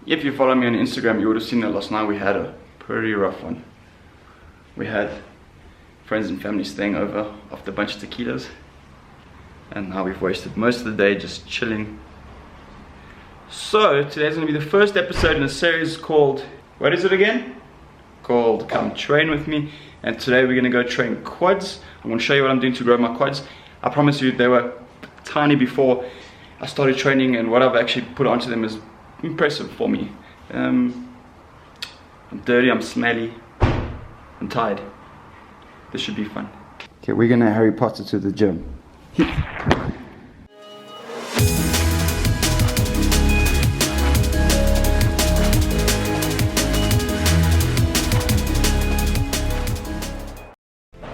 If you follow me on Instagram, you would have seen that last night we had a pretty rough one. We had friends and family staying over after a bunch of tequilas, and now we've wasted most of the day just chilling. So today's going to be the first episode in a series called, what is it again? Called Come Train With Me. And today we're going to go train quads. I'm going to show you what I'm doing to grow my quads. I promise you they were tiny before I started training, and what I've actually put onto them is impressive for me. I'm dirty, I'm smelly, I'm tired. This should be fun. Okay, we're gonna Harry Potter to the gym.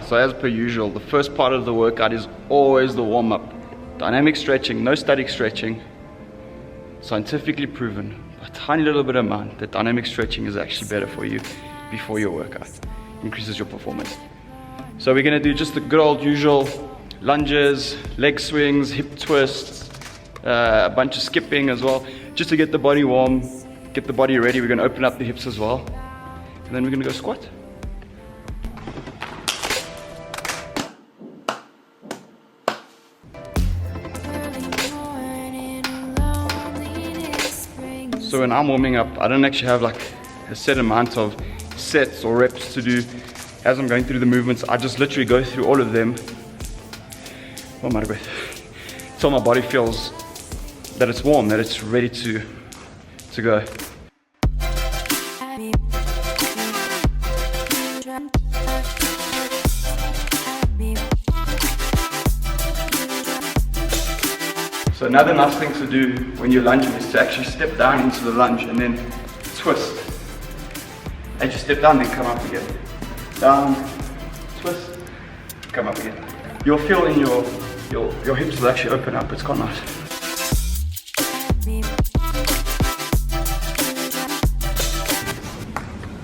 So as per usual, the first part of the workout is always the warm-up. Dynamic stretching, no static stretching. Scientifically proven, a tiny little bit amount, that dynamic stretching is actually better for you before your workout. Increases your performance. So we're going to do just the good old usual lunges, leg swings, hip twists, a bunch of skipping as well, just to get the body warm, get the body ready. We're going to open up the hips as well, and then we're going to go squat. So when I'm warming up, I don't actually have like a set amount of sets or reps to do. As I'm going through the movements, I just literally go through all of them. Oh, I'm out of breath. Until my body feels that it's warm, that it's ready to go. So another nice thing to do when you're lunging is to actually step down into the lunge and then twist. As you step down, then come up again. Down, twist, come up again. You'll feel in your hips will actually open up. It's quite nice.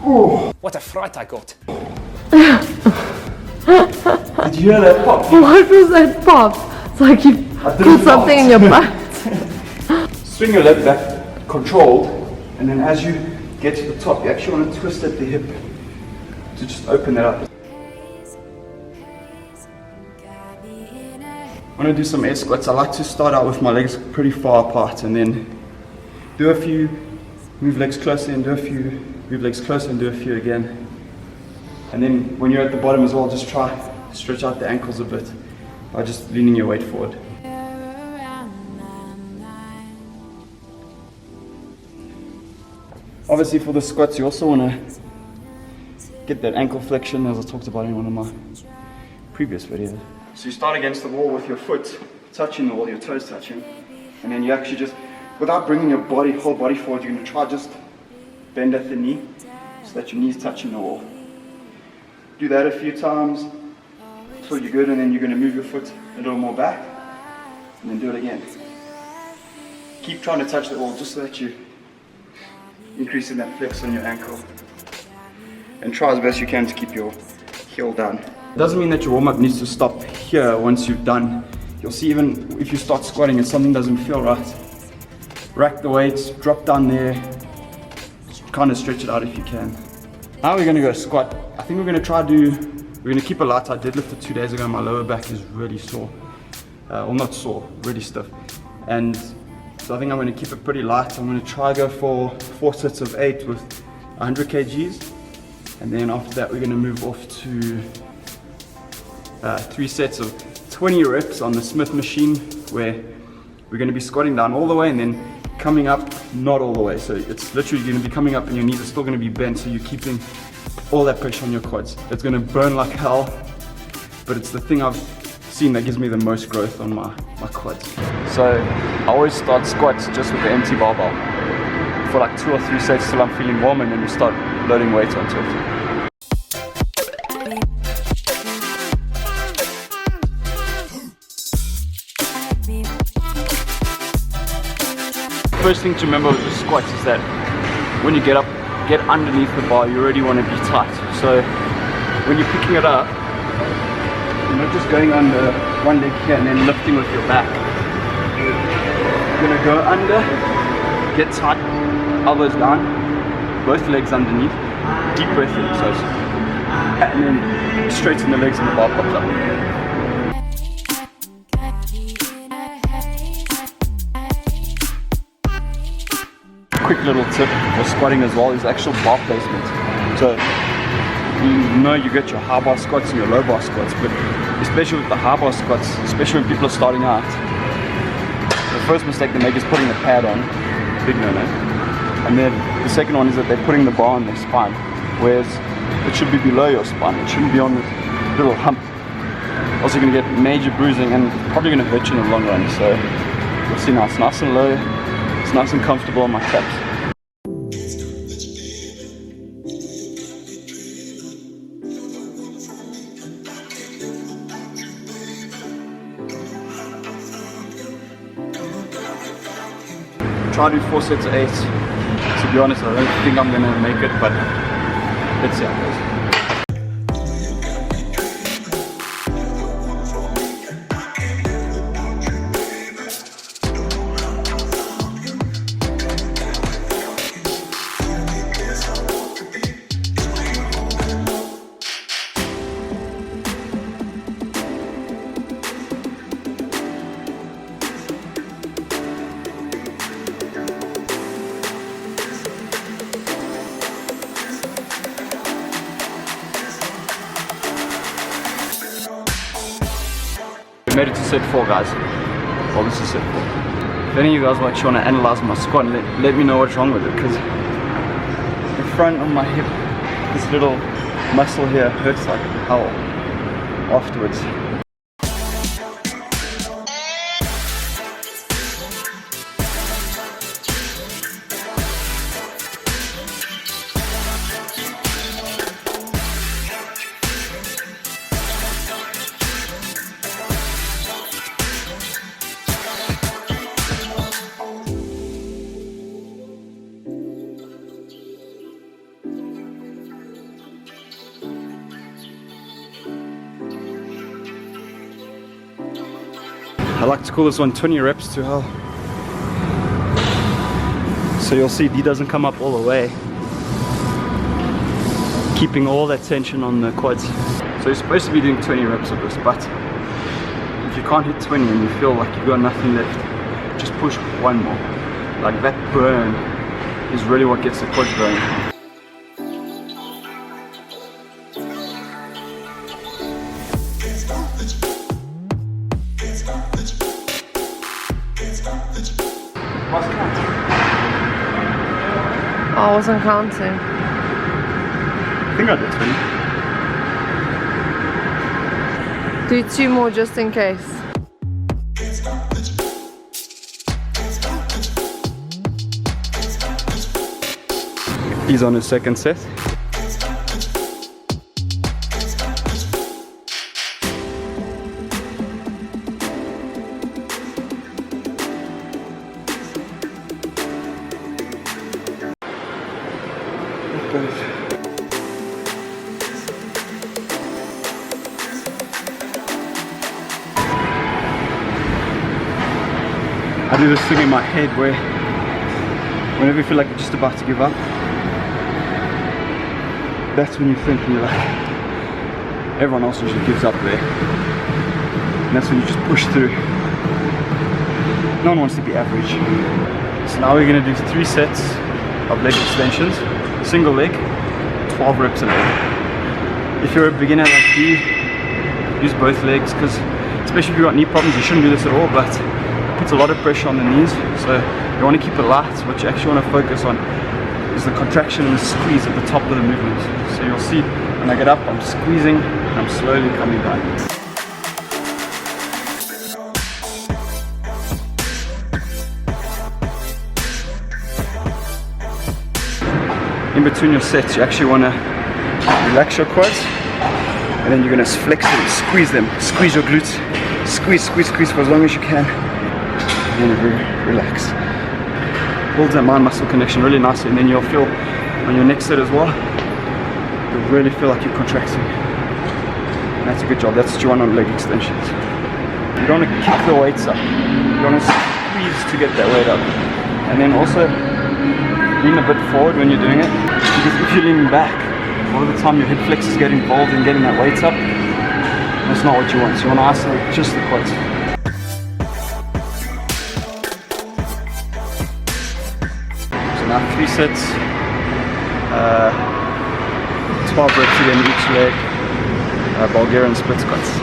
Ooh. What a fright I got. Did you hear that pop? What was that pop? It's like you put something in your butt. Swing your leg back, controlled, and then as you get to the top, you actually want to twist at the hip to just open that up. When I do some air squats, I like to start out with my legs pretty far apart and then do a few, move legs closer and do a few, move legs closer and do a few again. And then when you're at the bottom as well, just try to stretch out the ankles a bit by just leaning your weight forward. Obviously for the squats, you also want to get that ankle flexion, as I talked about in one of my previous videos. So you start against the wall with your foot touching the wall, your toes touching, and then you actually just, without bringing your whole body forward, you're going to try just bend at the knee so that your knee's touching the wall. Do that a few times until you're good, and then you're going to move your foot a little more back, and then do it again. Keep trying to touch the wall just so that you increasing that flex on your ankle, and try as best you can to keep your heel down. It doesn't mean that your warm-up needs to stop here once you've done. You'll see even if you start squatting and something doesn't feel right, rack the weights, drop down there, just kind of stretch it out if you can. Now we're going to go squat. I think we're going to keep a light. I deadlifted 2 days ago, my lower back is really sore, well, not sore, really stiff, and so I think I'm going to keep it pretty light. I'm going to try go for 4 sets of 8 with 100 kgs. And then after that, we're going to move off to 3 sets of 20 reps on the Smith machine, where we're going to be squatting down all the way and then coming up not all the way. So it's literally going to be coming up and your knees are still going to be bent, so you're keeping all that pressure on your quads. It's going to burn like hell, but it's the thing I've seen that gives me the most growth on my quads. So I always start squats just with the empty barbell for like 2 or 3 sets till I'm feeling warm, and then we start loading weights onto it. First thing to remember with the squats is that when you get up, get underneath the bar, you already want to be tight. So when you're picking it up, you're not just going under one leg here and then lifting with your back. You're going to go under, get tight, elbows down, both legs underneath, deep breath in, so and then straighten the legs and the bar pops up. Quick little tip for squatting as well is actual bar placement. So you know you get your high bar squats and your low bar squats, but especially with the high bar squats, especially when people are starting out, the first mistake they make is putting the pad on, big no-no. And then the second one is that they're putting the bar on their spine, whereas it should be below your spine, it shouldn't be on this little hump. Also you're going to get major bruising and probably going to hurt you in the long run, so you'll see now it's nice and low, it's nice and comfortable on my traps. Try to do 4 sets of 8. To be honest, I don't think I'm going to make it, but let's see how it goes. We made it to set 4, guys. Well, this is set 4. If any of you guys actually want to analyze my squat, let me know what's wrong with it, because the front of my hip, this little muscle here hurts like hell afterwards. I like to call this one 20 reps to hell. So you'll see D doesn't come up all the way, keeping all that tension on the quads. So you're supposed to be doing 20 reps of this, but if you can't hit 20 and you feel like you've got nothing left, just push one more. Like that burn is really what gets the quads going. I wasn't counting. I think I did 20. Do 2 more just in case. He's on his second set. I do this thing in my head where whenever you feel like you're just about to give up, that's when you think you're like, everyone else usually gives up there. And that's when you just push through. No one wants to be average. So now we're going to do 3 sets of leg extensions, single leg, 12 reps a leg. If you're a beginner like me, use both legs, because especially if you've got knee problems, you shouldn't do this at all, but it puts a lot of pressure on the knees, so you want to keep it light. What you actually want to focus on is the contraction and the squeeze at the top of the movement. So you'll see when I get up, I'm squeezing and I'm slowly coming down. In between your sets, you actually want to relax your quads, and then you're going to flex them, squeeze them, squeeze your glutes, squeeze for as long as you can, and then relax. Builds that mind-muscle connection really nicely, and then you'll feel on your next set as well, you'll really feel like you're contracting. And that's a good job. That's what you want on leg extensions. You don't want to kick the weights up, you want to squeeze to get that weight up, and then also lean a bit forward when you're doing it, because if you're leaning back, a lot of the time your hip flexors get involved in getting that weight up. That's not what you want. So you want to isolate just the quads. So now 3 sets, 12 reps again each leg, Bulgarian split squats.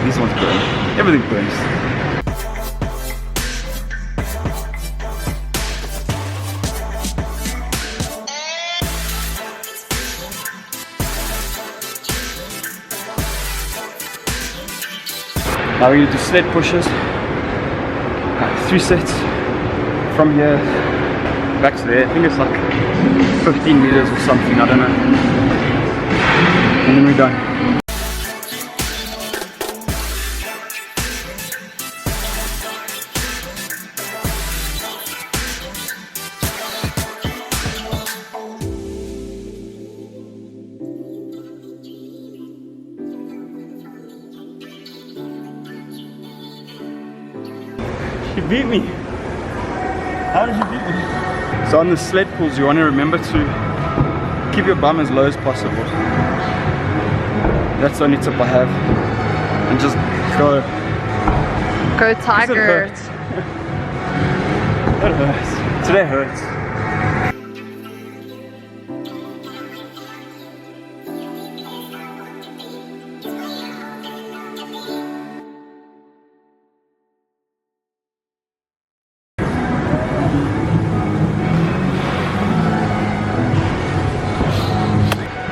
These ones burn. Everything burns. Now we're going to do sled pushes. 3 sets from here back to there. I think it's like 15 meters or something, I don't know. And then we're done. You beat me. How did you beat me? So on the sled pulls, you want to remember to keep your bum as low as possible. That's the only tip I have. And just go. Go Tiger. That hurts. Today hurts.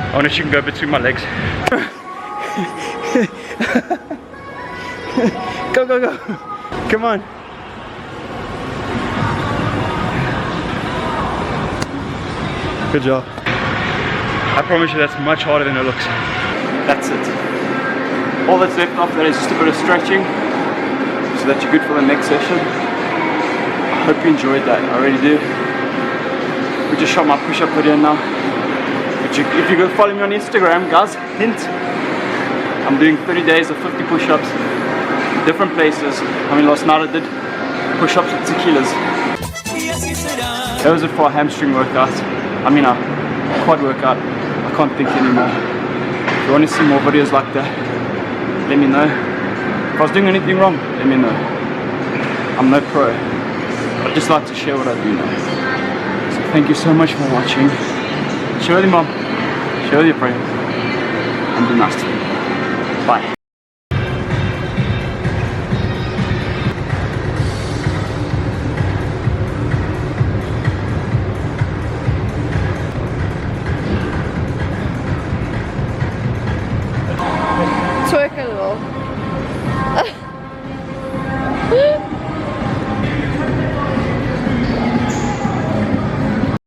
I wonder if she can go between my legs. Go, go, go. Come on. Good job. I promise you that's much harder than it looks. That's it. All that's left after that is just a bit of stretching so that you're good for the next session. I hope you enjoyed that. I really do. We just shot my push-up video now. If you go follow me on Instagram, guys, hint, I'm doing 30 days of 50 push-ups, different places. I mean, last night I did push-ups with tequilas. That was it for a hamstring workout. I mean a quad workout. I can't think anymore. If you want to see more videos like that, let me know. If I was doing anything wrong, let me know. I'm no pro. I just like to share what I do now. So thank you so much for watching. Share with your mom, share with your friends, and be nice to them. Bye. Twerk a little.